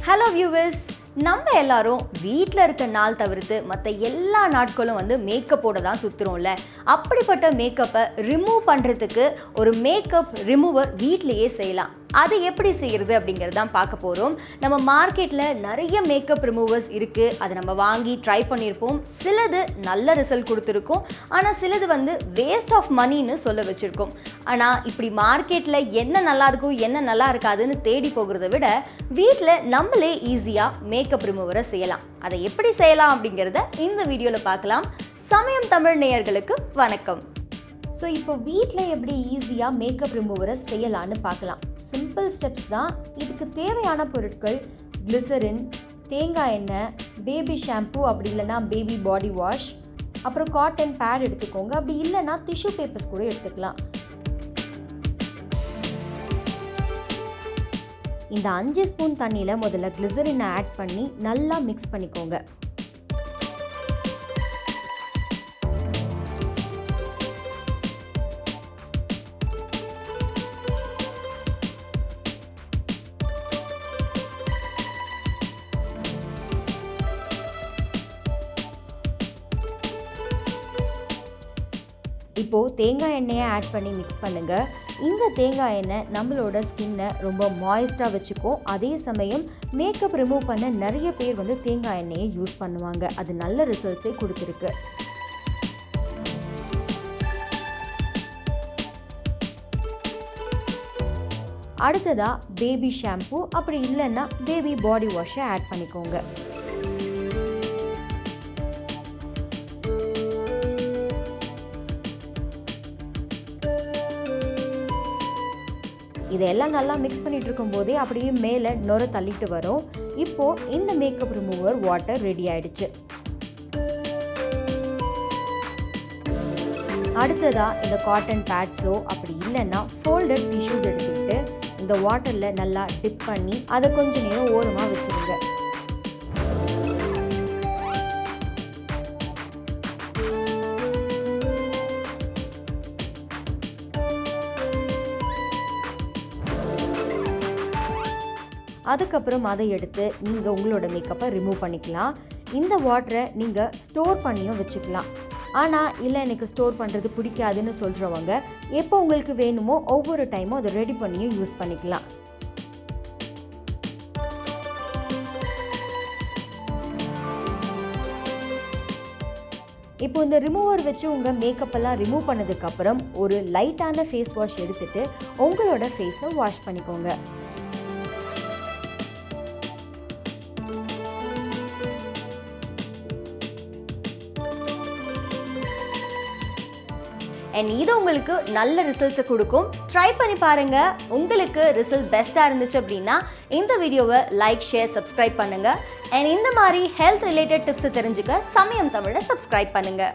Hello viewers, நம்ம எல்லாரும் வீட்டில் இருக்க நாள் தவிர்த்து மற்ற எல்லா நாட்களும் மேக்கப்போட தான் சுற்றுறோம்ல. அப்படிப்பட்ட மேக்கப்பை ரிமூவ் பண்ணுறதுக்கு ஒரு மேக்கப் ரிமூவர் வீட்டிலையே செய்யலாம். அது எப்படி செய்கிறது அப்படிங்கிறது தான் பார்க்க போகிறோம். நம்ம மார்க்கெட்டில் நிறைய மேக்கப் ரிமூவர்ஸ் இருக்குது. அதை நம்ம வாங்கி ட்ரை பண்ணியிருப்போம். சிலது நல்ல ரிசல்ட் கொடுத்துருக்கோம், ஆனால் சிலது வேஸ்ட் ஆஃப் மணின்னு சொல்ல வச்சுருக்கோம். ஆனால் இப்படி மார்க்கெட்டில் என்ன நல்லாயிருக்கும் என்ன நல்லா இருக்காதுன்னு தேடி போகிறத விட வீட்டில் நம்மளே ஈஸியாக மேக்கப் ரிமூவரை செய்யலாம். அதை எப்படி செய்யலாம் அப்படிங்கிறத இந்த வீடியோவில் பார்க்கலாம். சமயம் தமிழ் நேயர்களுக்கு வணக்கம். ஸோ இப்போ வீட்டில் எப்படி ஈஸியாக மேக்கப் ரிமூவரை செய்யலான்னு பார்க்கலாம். சிம்பிள் ஸ்டெப்ஸ் தான். இதுக்கு தேவையான பொருட்கள் கிளிசரின், தேங்காய் எண்ணெய், பேபி ஷாம்பூ, அப்படி இல்லைன்னா பேபி பாடி வாஷ், அப்புறம் காட்டன் பேட் எடுத்துக்கோங்க. அப்படி இல்லைன்னா டிஷ்யூ பேப்பர்ஸ் கூட எடுத்துக்கலாம். இந்த 5 ஸ்பூன் தண்ணியில் முதல்ல கிளிசரினை ஆட் பண்ணி நல்லா மிக்ஸ் பண்ணிக்கோங்க. இப்போது தேங்காய் எண்ணெயை ஆட் பண்ணி மிக்ஸ் பண்ணுங்கள். இந்த தேங்காய் எண்ணெய் நம்மளோட ஸ்கின்னை ரொம்ப மாய்ஸ்டாக வச்சுக்கும். அதே சமயம் மேக்கப் ரிமூவ் பண்ண நிறைய பேர் தேங்காய் எண்ணெயை யூஸ் பண்ணுவாங்க. அது நல்ல ரிசல்ட்ஸே கொடுத்துருக்கு. அடுத்ததாக பேபி ஷாம்பூ, அப்படி இல்லைன்னா பேபி பாடி வாஷை ஆட் பண்ணிக்கோங்க. இதெல்லாம் நல்லா மிக்ஸ் பண்ணிட்டு இருக்கும் போதே அப்படியே மேலே நுர தள்ளிட்டு வரும். இப்போது இந்த மேக்கப் ரிமூவர் வாட்டர் ரெடி ஆயிடுச்சு. அடுத்ததாக இந்த காட்டன் பேட்ஸோ அப்படி இல்லைன்னா ஃபோல்டட் டிஷ்யூஸ் எடுத்துக்கிட்டு இந்த வாட்டரில் நல்லா டிப் பண்ணி அதை கொஞ்சம் நேரம் ஓரமாக வச்சுருங்க. அதுக்கப்புறம் அதை எடுத்து நீங்கள் உங்களோட மேக்கப்பை ரிமூவ் பண்ணிக்கலாம். இந்த வாட்டரை நீங்கள் ஸ்டோர் பண்ணியும் வச்சுக்கலாம். ஆனால் இல்லை எனக்கு ஸ்டோர் பண்ணுறது பிடிக்காதுன்னு சொல்கிறவங்க எப்போ உங்களுக்கு வேணுமோ ஒவ்வொரு டைமும் அதை ரெடி பண்ணியும் யூஸ் பண்ணிக்கலாம். இப்போ இந்த ரிமூவர் வச்சு உங்கள் மேக்கப்பெல்லாம் ரிமூவ் பண்ணதுக்கப்புறம் ஒரு லைட்டான ஃபேஸ் வாஷ் எடுத்துகிட்டு உங்களோட ஃபேஸை வாஷ் பண்ணிக்கோங்க. இது உங்களுக்கு நல்ல ரிசல்ட்ஸை கொடுக்கும். ட்ரை பண்ணி பாருங்கள். உங்களுக்கு ரிசல்ட் பெஸ்ட்டாக இருந்துச்சு அப்படின்னா இந்த வீடியோவை லைக், ஷேர், சப்ஸ்கிரைப் பண்ணுங்கள். இந்த மாதிரி ஹெல்த் ரிலேட்டட் டிப்ஸை தெரிஞ்சுக்க சமயம் தமிழை சப்ஸ்கிரைப் பண்ணுங்கள்.